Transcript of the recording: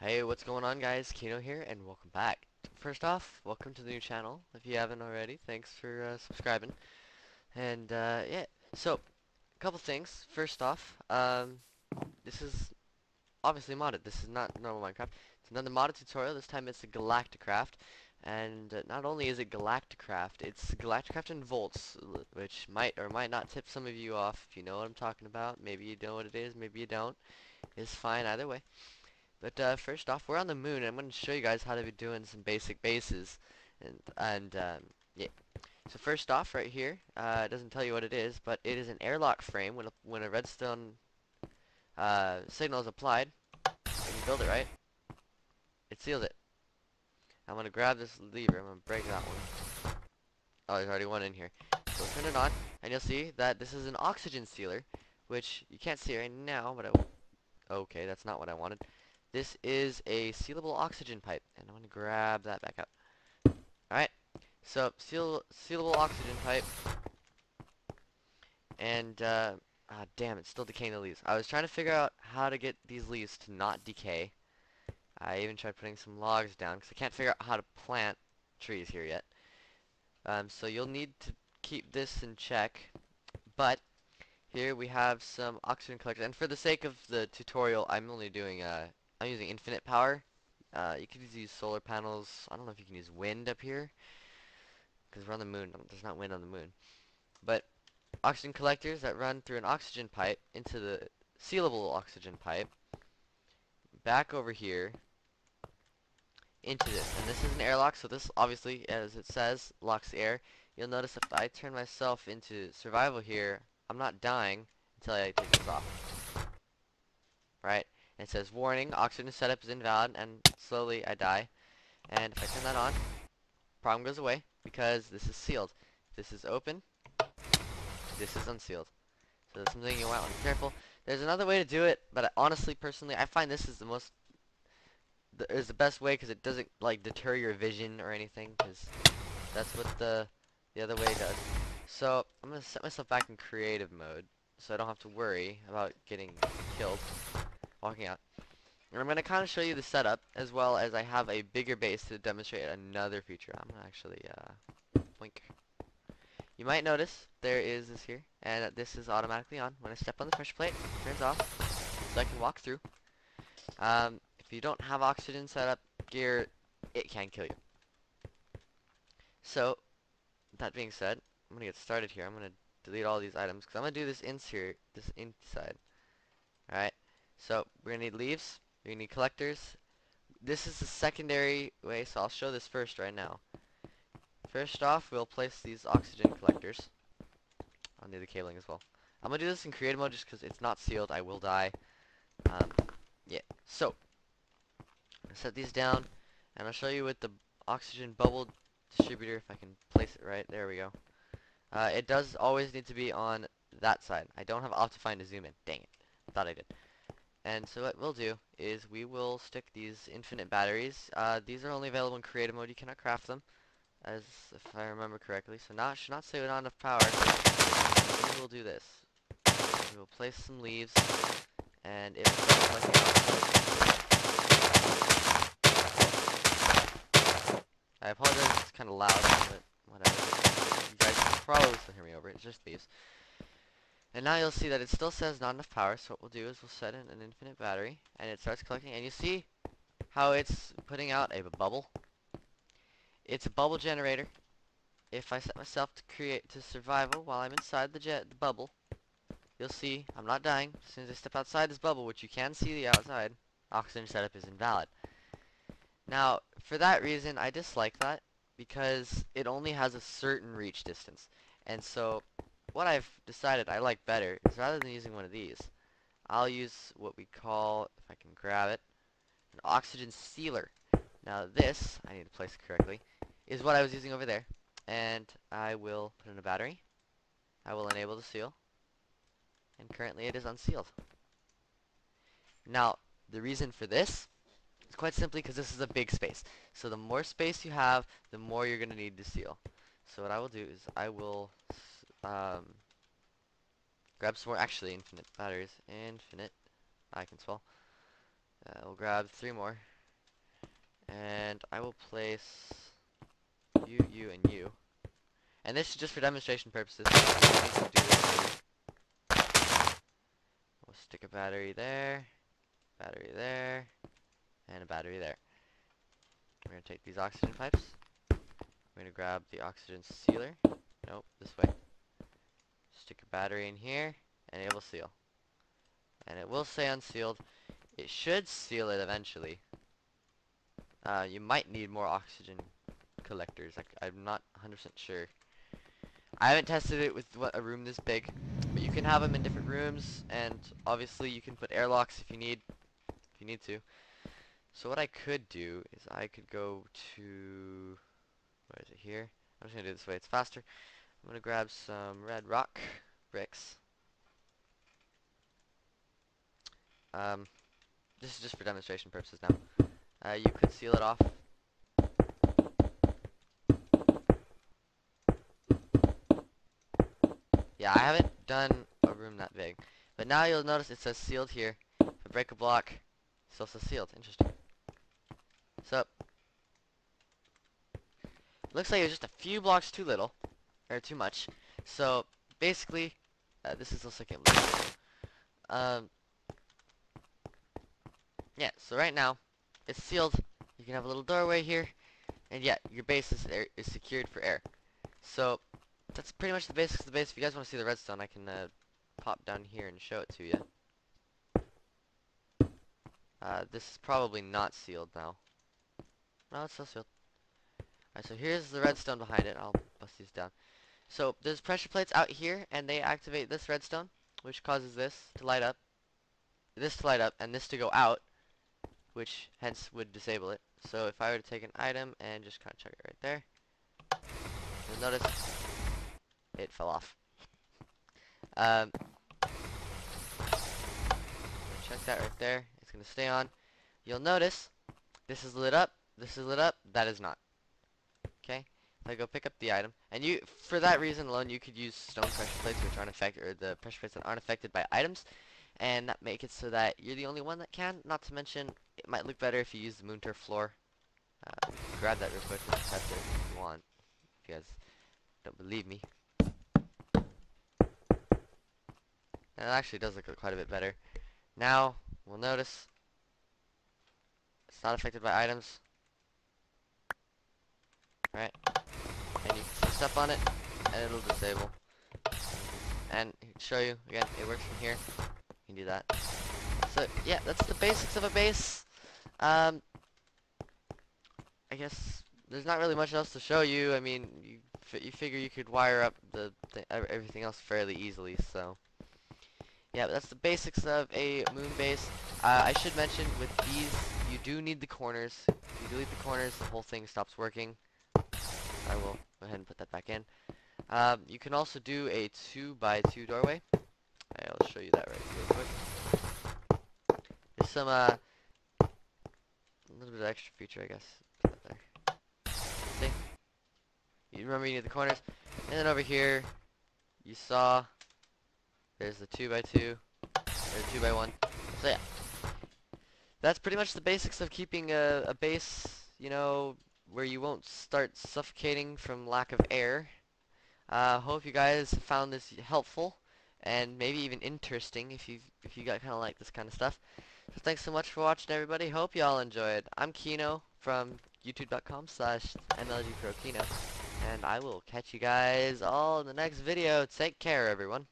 Hey, what's going on guys? Kino here and welcome back. First off, welcome to the new channel. If you haven't already, thanks for subscribing. And yeah, so a couple things. First off, this is obviously modded. This is not normal Minecraft. It's another modded tutorial. This time it's a Galacticraft. And not only is it Galacticraft, it's Galacticraft in Volts, which might or might not tip some of you off if you know what I'm talking about. Maybe you know what it is, maybe you don't. It's fine either way. But first off, we're on the moon, and I'm going to show you guys how to be doing some basic bases. And yeah. So first off, right here, it doesn't tell you what it is, but it is an airlock frame. When a redstone signal is applied, and you build it right, it seals it. I'm going to grab this lever. I'm going to break that one. Oh, there's already one in here. So turn it on, and you'll see that this is an oxygen sealer, which you can't see right now, but okay, that's not what I wanted. This is a sealable oxygen pipe, and I'm going to grab that back up. Alright, so sealable oxygen pipe, and damn, it's still decaying the leaves. I was trying to figure out how to get these leaves to not decay. I even tried putting some logs down, because I can't figure out how to plant trees here yet. So you'll need to keep this in check, but here we have some oxygen collectors, and for the sake of the tutorial, I'm using infinite power. You could use solar panels. I don't know if you can use wind up here, because we're on the moon. There's not wind on the moon. But oxygen collectors that run through an oxygen pipe into the sealable oxygen pipe, back over here, into this. And this is an airlock, so this obviously, as it says, locks the air. You'll notice if I turn myself into survival here, I'm not dying until I take this off. Right? And it says, warning, oxygen setup is invalid, and slowly I die. And if I turn that on, problem goes away, because this is sealed. This is open, this is unsealed. So that's something you want to be careful. There's another way to do it, but honestly, personally, I find this is the best way, because it doesn't like deter your vision or anything, because that's what the other way does. So I'm gonna set myself back in creative mode, so I don't have to worry about getting killed walking out. And I'm gonna kind of show you the setup, as well as I have a bigger base to demonstrate another feature. I'm gonna actually blink. You might notice there is this here, and this is automatically on. When I step on the pressure plate, it turns off, so I can walk through. If you don't have oxygen setup gear, it can kill you. So, that being said, I'm gonna get started here. I'm gonna delete all these items, because I'm gonna do this inside. Alright, so we're gonna need leaves, we're gonna need collectors. This is the secondary way, so I'll show this first right now. First off, we'll place these oxygen collectors. I'll need the cabling as well. I'm gonna do this in creative mode just because it's not sealed. I will die. Um, yeah. So, I'll set these down, and I'll show you with the oxygen bubble distributor if I can place it right. There we go. It does always need to be on that side. I don't have Optifine to zoom in. Dang it. Thought I did. And so what we'll do is we will stick these infinite batteries. These are only available in creative mode. You cannot craft them, as if I remember correctly. So now it should not say we don't have enough power. We will do this. We will place some leaves, and it will start collecting out. I apologize, it's kind of loud, but whatever. You guys can probably still hear me over it. It's just leaves. And now you'll see that it still says not enough power, so what we'll do is we'll set in an infinite battery, and it starts collecting, and you see how it's putting out a bubble. It's a bubble generator. If I set myself to survival while I'm inside the bubble, you'll see I'm not dying. As soon as I step outside this bubble, which you can see the outside, oxygen setup is invalid. Now, for that reason, I dislike that, because it only has a certain reach distance. And so, what I've decided I like better is, rather than using one of these, I'll use what we call, if I can grab it, an oxygen sealer. Now this, I need to place it correctly, is what I was using over there. And I will put in a battery. I will enable the seal. And currently it is unsealed. Now, the reason for this is quite simply because this is a big space. So the more space you have, the more you're going to need to seal. So what I will do is I will grab some more, actually infinite batteries. Infinite. I can spell. We'll grab 3 more. And I will place you, you, and you. And this is just for demonstration purposes. So you don't need to do this later. We'll stick a battery there, and a battery there. We're going to take these oxygen pipes. We're going to grab the oxygen sealer. Nope, this way. Stick a battery in here, and it will seal. And it will say unsealed. It should seal it eventually. You might need more oxygen collectors. I'm not 100% sure. I haven't tested it with a room this big, but you can have them in different rooms, and obviously you can put airlocks if you need to. So what I could do is I could go to, where is it here? I'm just gonna do it this way. It's faster. I'm gonna grab some red rock bricks. Um, this is just for demonstration purposes now. You could seal it off. Yeah, I haven't done a room that big. But now you'll notice it says sealed here. If I break a block, it still says sealed. Interesting. So, looks like it was just a few blocks too little. Or too much. So, basically, this is the second loop. Yeah, so right now, it's sealed. You can have a little doorway here. And yeah, your base is secured for air. So, that's pretty much the basics of the base. If you guys want to see the redstone, I can pop down here and show it to you. This is probably not sealed now. No, it's still sealed. Alright, so here's the redstone behind it. I'll bust these down. So, there's pressure plates out here, and they activate this redstone, which causes this to light up, and this to go out, which hence would disable it. So, if I were to take an item and just kind of chuck it right there, you'll notice it fell off. Check that right there. It's going to stay on. You'll notice this is lit up, that is not. Okay? If I go pick up the item, and you, for that reason alone, you could use stone pressure plates which aren't affected, or the pressure plates that aren't affected by items, and that make it so that you're the only one that can. Not to mention, it might look better if you use the moon turf floor. Grab that real quick and test it if you want. If you guys don't believe me. And it actually does look quite a bit better. Now, we'll notice it's not affected by items. Right? And you can step on it, and it'll disable. And show you, again, it works from here. You can do that. So, yeah, that's the basics of a base. I guess there's not really much else to show you. I mean, you figure you could wire up everything else fairly easily, so. Yeah, but that's the basics of a moon base. I should mention, with these, you do need the corners. If you delete the corners, the whole thing stops working. I will go ahead and put that back in. You can also do a 2x2 doorway. I'll show you that right real quick. There's some, a little bit of extra feature, I guess. Put that there. See? You remember you need the corners. And then over here, you saw, there's the 2x2, or 2x1. So yeah. That's pretty much the basics of keeping a base, you know, where you won't start suffocating from lack of air. Hope you guys found this helpful and maybe even interesting if you got kind of like this kind of stuff. So thanks so much for watching, everybody. Hope y'all enjoyed. I'm Kino from youtube.com/MLGProKino, and I will catch you guys all in the next video. Take care, everyone.